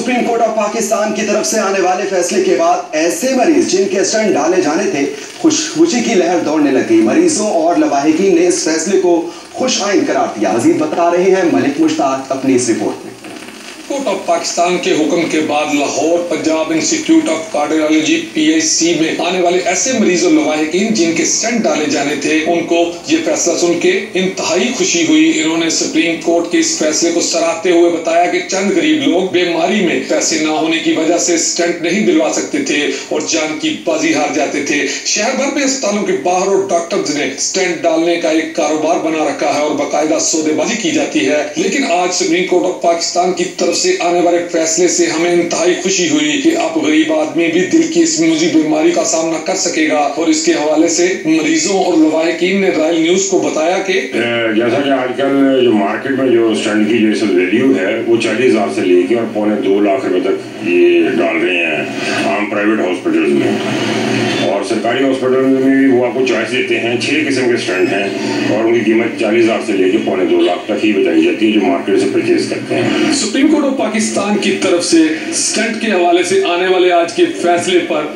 Supreme court of Pakistan की तरफ से आने वाले फैसले के बाद ऐसे मरीज जिनके स्टंट डाले जाने थे खुशी की लहर दौड़ने लगी। मरीजों और लवाहिकीन ने इस फैसले को खुश आइन करार दिया। मजीद बता रहे हैं मलिक मुश्ताक अपनी इस रिपोर्ट में। कोर्ट ऑफ पाकिस्तान के हुक्म के बाद Lahore Punjab institute of cardiology PIC में आने वाले ऐसे मरीज और लवाहिकीन जिनके स्टंट डाले जाने थे उनको ये फैसला सुन के इंतहाई खुशी हुई। इन्होंने सुप्रीम कोर्ट के इस फैसले को सराहते हुए बताया कि चंद गरीब लोग बीमारी में पैसे ना होने की वजह से स्टंट नहीं दिलवा सकते थे और जान की बाजी हार जाते थे। शहर भर में अस्पतालों के बाहर और डॉक्टर्स ने स्टंट डालने का एक कारोबार बना रखा है और बाकायदा सौदेबाजी की जाती है। लेकिन आज सुप्रीम कोर्ट ऑफ पाकिस्तान की तरफ से आने वाले फैसले से हमें इंतहाई खुशी हुई कि अब गरीब आदमी भी दिल की इस मुझी बीमारी का सामना कर सकेगा। और इसके हवाले से मरीजों और लवाहिकीन ने रॉयल न्यूज को बताया कि जैसा कि आजकल जो मार्केट में जो स्टंट की जो वैल्यू है वो 40,000 से लेके और 2.25 लाख रुपए तक ये डाल रहे हैं आम प्राइवेट हॉस्पिटल में। और सरकारी हॉस्पिटल में भी वो आपको चॉइस देते हैं। 6 किस्म के स्टंट हैं और उनकी कीमत 40,000 से लेके 2.25 लाख तक ही बताई जाती है जो मार्केट से परचेज करते हैं। सुप्रीम कोर्ट ऑफ पाकिस्तान की तरफ से स्टंट के हवाले से आने वाले आज के फैसले पर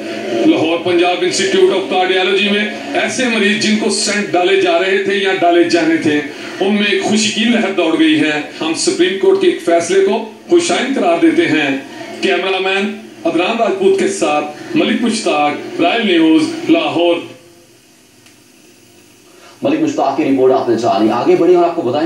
Lahore Punjab institute of cardiology में ऐसे मरीज जिनको स्टंट डाले जा रहे थे या डाले जाने थे उनमें एक खुशी की लहर दौड़ गई है। हम सुप्रीम कोर्ट के एक फैसले को खुशाइन करार देते हैं। कैमरामैन अदनान राजपूत के साथ मलिक मुश्ताक, रॉयल न्यूज, लाहौर। मलिक मुश्ताक की रिपोर्ट आपने जानी। आगे बढ़ी और आपको बताएं